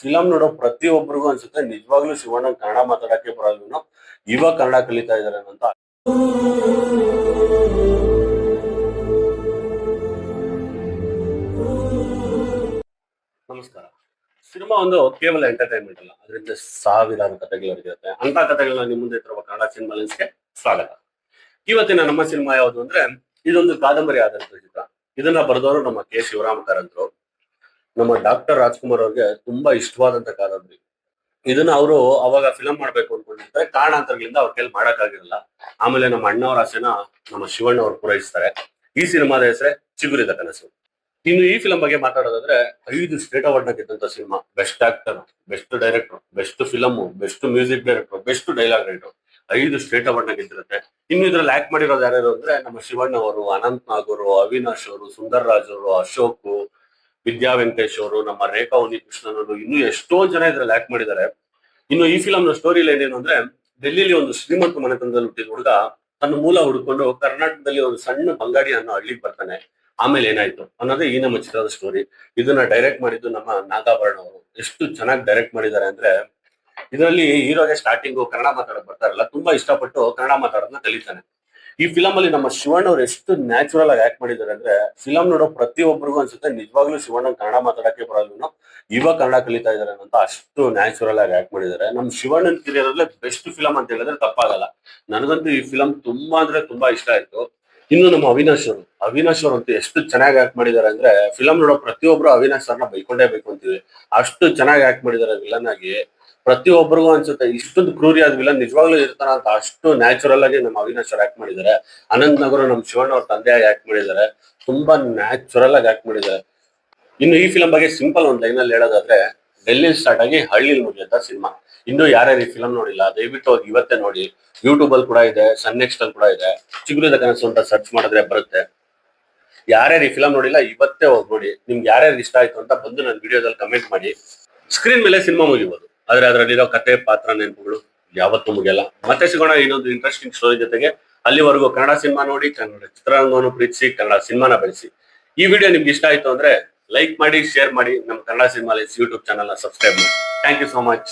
Film ನೋಡೋ ಪ್ರತಿಯೊಬ್ಬರಿಗೂ ಅನ್ಸುತ್ತೆ ನಿಜವಾಗ್ಲೂ ಶಿವಣ್ಣ ಕನ್ನಡ ಮಾತಾಡಕ್ಕೆ ಬರಲ್ವೇನೋ, ಇವಾಗ ಕನ್ನಡ ಕಲಿತಾ ಇದಾರೆ ಅಂತ. ನಮಸ್ಕಾರ. ಸಿನಿಮಾ ಒಂದು ಕೇವಲ ಎಂಟರ್ಟೈನ್ಮೆಂಟ್ ಅಲ್ಲ, ಅದರಿಂದ ಸಾವಿರಾರು ಕಥೆಗಳಿರುತ್ತೆ. ಅಂತ ಕಥೆಗಳನ್ನ ನಿಮ್ಮ ಮುಂದೆ ತರುವ ಕನ್ನಡ ಸಿನಿಮಾ ಲೆನ್ಸ್ಗೆ ಸ್ವಾಗತ. ಇವತ್ತಿನ ನಮ್ಮ ಸಿನಿಮಾ ಯಾವುದು ಅಂದ್ರೆ, ಇದೊಂದು ಕಾದಂಬರಿ ಆಧಾರಿತ ಚಿತ್ರ. ಇದನ್ನ ಬರೆದವರು ನಮ್ಮ ಕೆ ಶಿವರಾಮ ಕಾರಂತರು. ನಮ್ಮ ಡಾಕ್ಟರ್ ರಾಜ್ಕುಮಾರ್ ಅವ್ರಿಗೆ ತುಂಬಾ ಇಷ್ಟವಾದಂತ ಕಾದಂಬರಿ. ಇದನ್ನ ಅವರು ಅವಾಗ ಫಿಲಂ ಮಾಡ್ಬೇಕು ಅನ್ಕೊಂಡಿರ್ತಾರೆ, ಕಾರಣಾಂತರಗಳಿಂದ ಅವ್ರ ಕೈಲಿ ಮಾಡಕ್ಕಾಗಿರಲ್ಲ. ಆಮೇಲೆ ನಮ್ಮ ಅಣ್ಣವರ ಆಸೆನ ನಮ್ಮ ಶಿವಣ್ಣ ಅವರು ಪೂರೈಸ್ತಾರೆ. ಈ ಸಿನಿಮಾದ ಹೆಸರೇ ಚಿಗುರಿದ ಕನಸು. ಇನ್ನು ಈ ಫಿಲಂ ಬಗ್ಗೆ ಮಾತಾಡೋದಾದ್ರೆ, 5 ಸ್ಟೇಟ್ ಅವಾರ್ಡ್ ನ ಗೆದ್ದಂತ ಸಿನಿಮಾ. Best actor, best director, best film, best music director, best dialogue writer, 5 state award ನ ಗೆದ್ದಿರುತ್ತೆ. ಇನ್ನು ಇದ್ರಲ್ಲಿ ಆಕ್ಟ್ ಮಾಡಿರೋದು ಯಾರ್ಯಾರು ಅಂದ್ರೆ, ನಮ್ಮ ಶಿವಣ್ಣ ಅವರು, ಅನಂತ್ ನಾಗ್ ಅವರು, ಅವಿನಾಶ್ ಅವರು, ಸುಂದರ್ ರಾಜ್ ಅವರು, ಅಶೋಕ್, ವಿದ್ಯಾ ವೆಂಕಟೇಶ್ ಅವರು, ನಮ್ಮ ರೇಖಾ ಉನ್ನಿಕೃಷ್ಣನ್ ಅವರು, ಇನ್ನು ಎಷ್ಟೊಂದ್ ಜನ ಇದ್ರಲ್ಲಿ ಆಕ್ಟ್ ಮಾಡಿದ್ದಾರೆ. ಇನ್ನು ಈ ಫಿಲಂ ನ ಸ್ಟೋರಿ ಲೈನ್ ಏನು ಅಂದ್ರೆ, ಡೆಲ್ಲಿಲಿ ಒಂದು ಶ್ರೀಮಂತ ಮನೆತನದಲ್ಲಿ ಹುಟ್ಟಿದ ಹುಡುಗ ತನ್ನ ಮೂಲ ಹುಡುಕೊಂಡು ಕರ್ನಾಟಕದಲ್ಲಿ ಒಂದು ಸಣ್ಣ ಬಂಗಾಡಿ ಅನ್ನೋ ಹಳ್ಳಿಗೆ ಬರ್ತಾನೆ. ಆಮೇಲೆ ಏನಾಯ್ತು ಅನ್ನೋದೇ ಈ ನಮ್ಮ ಚಿತ್ರದ ಸ್ಟೋರಿ. ಇದನ್ನ ಡೈರೆಕ್ಟ್ ಮಾಡಿದ್ದು ನಮ್ಮ ನಾಗಾಭರಣ ಅವರು. ಎಷ್ಟು ಚೆನ್ನಾಗಿ ಡೈರೆಕ್ಟ್ ಮಾಡಿದ್ದಾರೆ ಅಂದ್ರೆ, ಇದರಲ್ಲಿ ಹೀರೋಗೆ ಸ್ಟಾರ್ಟಿಂಗು ಕನ್ನಡ ಮಾತಾಡಕ್ ಬರ್ತಾರಲ್ಲ, ತುಂಬಾ ಇಷ್ಟಪಟ್ಟು ಕನ್ನಡ ಮಾತಾಡೋದನ್ನ ಕಲಿತಾನೆ. ಈ ಫಿಲಂ ಅಲ್ಲಿ ನಮ್ಮ ಶಿವಣ್ಣ ಅವ್ರು ಎಷ್ಟು ನ್ಯಾಚುರಲ್ ಆಗಿ ಆಕ್ಟ್ ಮಾಡಿದ್ದಾರೆ ಅಂದ್ರೆ, ಫಿಲಂ ನೋಡೋ ಪ್ರತಿಯೊಬ್ಬರಿಗೂ ಅನ್ಸುತ್ತೆ ನಿಜವಾಗ್ಲೂ ಶಿವಣ್ಣ ಕನ್ನಡ ಮಾತಾಡಕ್ಕೆ ಬರಲ್ವೇನೋ, ಇವಾಗ ಕನ್ನಡ ಕಲಿತಾ ಇದಾರೆ ಅಂತ. ಅಷ್ಟು ನ್ಯಾಚುರಲ್ ಆಗಿ ಆಕ್ಟ್ ಮಾಡಿದ್ದಾರೆ. ನಮ್ಮ ಶಿವಣ್ಣನ ಕಿರಿಯರಲ್ಲೇ ಬೆಸ್ಟ್ ಫಿಲಂ ಅಂತ ಹೇಳಿದ್ರೆ ತಪ್ಪಾಗಲ್ಲ. ನನಗಂತೂ ಈ ಫಿಲಂ ತುಂಬಾ ಅಂದ್ರೆ ತುಂಬಾ ಇಷ್ಟ ಆಯ್ತು. ಇನ್ನು ನಮ್ಮ ಅವಿನಾಶ್ ಅವರು ಅಂತೂ ಎಷ್ಟು ಚೆನ್ನಾಗಿ ಆಕ್ಟ್ ಮಾಡಿದ್ದಾರೆ ಅಂದ್ರೆ, ಫಿಲಂ ನೋಡೋ ಪ್ರತಿಯೊಬ್ರು ಅವಿನಾಶ್ ಸರ್ನ ಬೈಕೊಂಡೇ ಬೇಕು ಅಂತೀವಿ. ಅಷ್ಟು ಚೆನ್ನಾಗಿ ಆಕ್ಟ್ ಮಾಡಿದ್ದಾರೆ ವಿಲನ್ ಆಗಿ. ಪ್ರತಿಯೊಬ್ಬರಿಗೂ ಅನ್ಸುತ್ತೆ ಇಷ್ಟೊಂದು ಕ್ರೂರಿಯಾದ ವಿಲನ್ ನಿಜವಾಗ್ಲೂ ಇರ್ತಾನ ಅಂತ. ಅಷ್ಟು ನ್ಯಾಚುರಲ್ ಆಗಿ ನಮ್ಮ ಅವಿನಾಶ್ ಅವ್ರು ಆಕ್ಟ್ ಮಾಡಿದ್ದಾರೆ. ಅನಂತ್ ನಗರು ನಮ್ಮ ಶಿವಣ್ಣ ಅವ್ರ ತಂದೆಯಾಗಿ ಆಕ್ಟ್ ಮಾಡಿದ್ದಾರೆ. ತುಂಬಾ ನ್ಯಾಚುರಲ್ ಆಗಿ ಆಕ್ಟ್ ಮಾಡಿದ್ದಾರೆ. ಇನ್ನು ಈ ಫಿಲಂ ಬಗ್ಗೆ ಸಿಂಪಲ್ ಒಂದ್ ಲೈನ್ ಅಲ್ಲಿ ಹೇಳೋದಾದ್ರೆ, ಡೆಲ್ಲಿ ಸ್ಟಾರ್ಟ್ ಆಗಿ ಹಳ್ಳಿಲಿ ಮುಗಿಯುತ್ತ ಸಿನಿಮಾ. ಇನ್ನು ಯಾರ್ಯಾರು ಈ ಫಿಲಂ ನೋಡಿಲ್ಲ, ದಯವಿಟ್ಟು ಹೋಗಿ ಇವತ್ತೇ ನೋಡಿ. ಯೂಟ್ಯೂಬ್ ಅಲ್ಲಿ ಕೂಡ ಇದೆ, ಸನ್ ನೆಕ್ಸ್ಟ್ ಅಲ್ಲಿ ಕೂಡ ಇದೆ. ಚಿಗುರಿದ ಕನಸು ಅಂತ ಸರ್ಚ್ ಮಾಡಿದ್ರೆ ಬರುತ್ತೆ. ಯಾರ್ಯಾರು ಈ ಫಿಲಂ ನೋಡಿಲ್ಲ ಇವತ್ತೇ ಹೋಗಿ ನೋಡಿ. ನಿಮ್ಗೆ ಯಾರ್ಯಾರು ಇಷ್ಟ ಆಯ್ತು ಅಂತ ಬಂದು ನನ್ನ ವಿಡಿಯೋದಲ್ಲಿ ಕಮೆಂಟ್ ಮಾಡಿ. ಸ್ಕ್ರೀನ್ ಮೇಲೆ ಸಿನಿಮಾ ಮುಗಿಬಹುದು, ಆದ್ರೆ ಅದರಲ್ಲಿರೋ ಕತೆ, ಪಾತ್ರ, ನೆನಪುಗಳು ಯಾವತ್ತೂ ಮುಗಿಯಲ್ಲ. ಮತ್ತೆ ಸಿಗೋಣ ಇನ್ನೊಂದು ಇಂಟ್ರೆಸ್ಟಿಂಗ್ ಸ್ಟೋರಿ ಜೊತೆಗೆ. ಅಲ್ಲಿವರೆಗೂ ಕನ್ನಡ ಸಿನಿಮಾ ನೋಡಿ, ಕನ್ನಡ ಚಿತ್ರರಂಗವನ್ನು ಪ್ರೀತಿಸಿ, ಕನ್ನಡ ಸಿನಿಮಾನ ಬೆಳೆಸಿ. ಈ ವಿಡಿಯೋ ನಿಮ್ಗೆ ಇಷ್ಟ ಆಯ್ತು ಅಂದ್ರೆ ಲೈಕ್ ಮಾಡಿ, ಶೇರ್ ಮಾಡಿ. ನಮ್ಮ ಕನ್ನಡ ಸಿನಿಮಾ ಯೂಟ್ಯೂಬ್ ಚಾನಲ್ ನ ಸಬ್ಸ್ಕ್ರೈಬ್ ಮಾಡಿ. Thank you so much.